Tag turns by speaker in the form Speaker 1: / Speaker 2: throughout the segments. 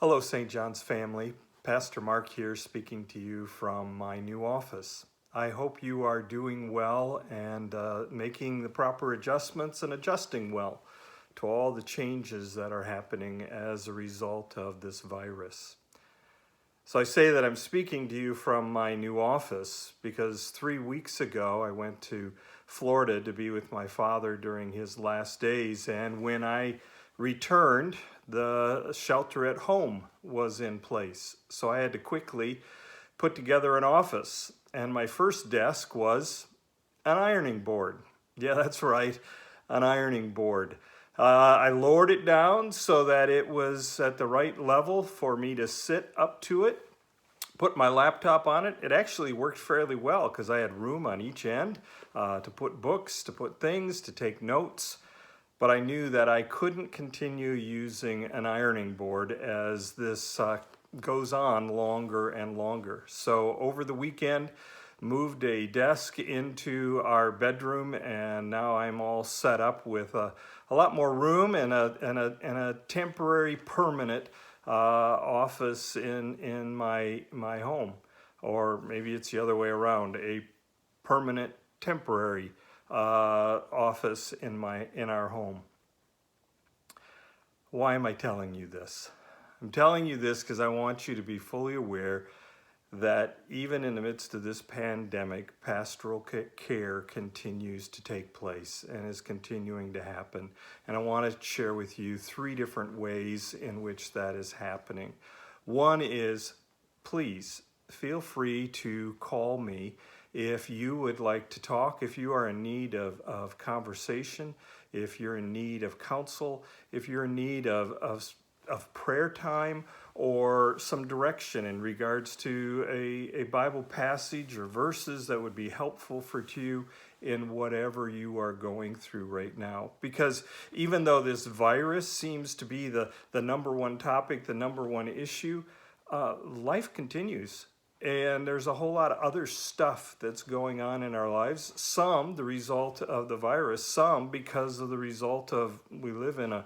Speaker 1: Hello, St. John's family. Pastor Mark here speaking to you from my new office. I hope you are doing well and making the proper adjustments and adjusting well to all the changes that are happening as a result of this virus. So I say that I'm speaking to you from my new office because 3 weeks ago I went to Florida to be with my father during his last days, and when I returned, the shelter at home was in place. So I had to quickly put together an office, and my first desk was an ironing board. Yeah, that's right, an ironing board. I lowered it down so that it was at the right level for me to sit up to it, put my laptop on it. It actually worked fairly well because I had room on each end to put books, to put things, to take notes. But I knew that I couldn't continue using an ironing board as this goes on longer and longer. So over the weekend, moved a desk into our bedroom, and now I'm all set up with a lot more room and a temporary permanent office in my home. Or maybe it's the other way around, a permanent temporary office in our home. Why am I telling you this? I'm telling you this because I want you to be fully aware that even in the midst of this pandemic, pastoral care continues to take place and is continuing to happen. And I want to share with you 3 different ways in which that is happening. One is, please feel free to call me if you would like to talk, if you are in need of conversation, if you're in need of counsel, if you're in need of prayer time or some direction in regards to a Bible passage or verses that would be helpful for you in whatever you are going through right now. Because even though this virus seems to be the number one topic, the number one issue, life continues. And there's a whole lot of other stuff that's going on in our lives. Some the result of the virus, some because of the result of we live in a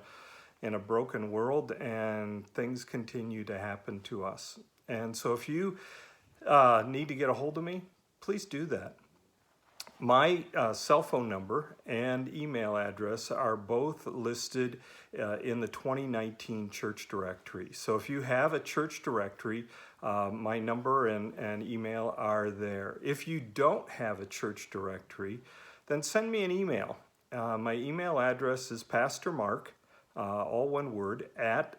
Speaker 1: broken world and things continue to happen to us. And so if you need to get a hold of me, please do that. My cell phone number and email address are both listed in the 2019 church directory. So if you have a church directory, my number and email are there. If you don't have a church directory, then send me an email. My email address is pastormark, all one word, at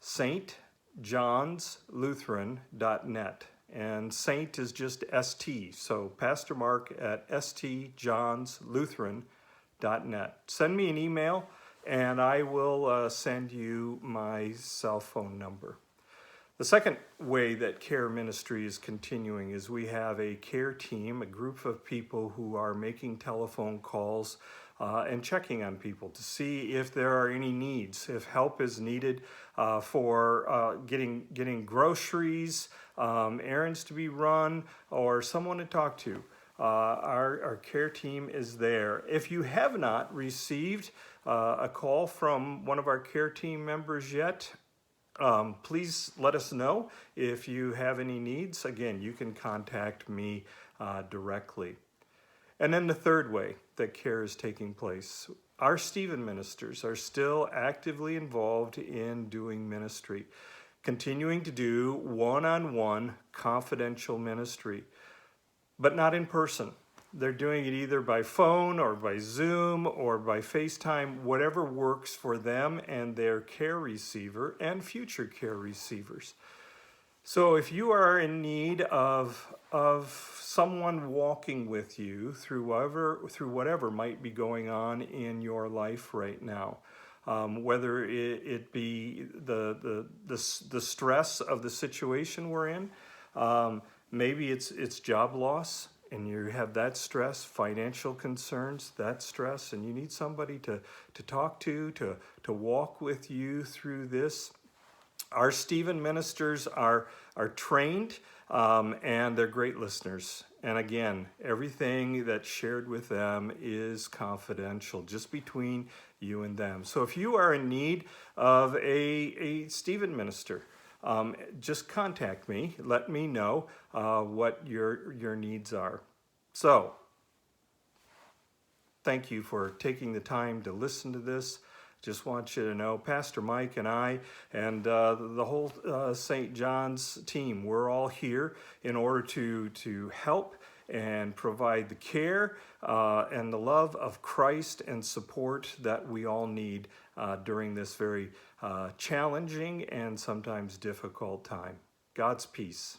Speaker 1: stjohnslutheran.net. And Saint is just ST, so Pastor Mark at stjohnslutheran.net. Send me an email and I will send you my cell phone number. The second way that care ministry is continuing is we have a care team, a group of people who are making telephone calls and checking on people to see if there are any needs, if help is needed for getting groceries, errands to be run, or someone to talk to. Our care team is there. If you have not received a call from one of our care team members yet, please let us know if you have any needs. Again, you can contact me directly. And then the third way that care is taking place, our Stephen ministers are still actively involved in doing ministry, continuing to do one-on-one confidential ministry, but not in person. They're doing it either by phone or by Zoom or by FaceTime, whatever works for them and their care receiver and future care receivers. So if you are in need of someone walking with you through whatever might be going on in your life right now, whether it be the stress of the situation we're in, maybe it's job loss and you have that stress, financial concerns, that stress, and you need somebody to talk to walk with you through this. Our Stephen ministers are trained and they're great listeners. And again, everything that's shared with them is confidential, just between you and them. So if you are in need of a Stephen minister, just contact me. Let me know what your needs are. So, thank you for taking the time to listen to this. Just want you to know, Pastor Mike and I and the whole St. John's team, we're all here in order to help and provide the care and the love of Christ and support that we all need during this very challenging and sometimes difficult time. God's peace.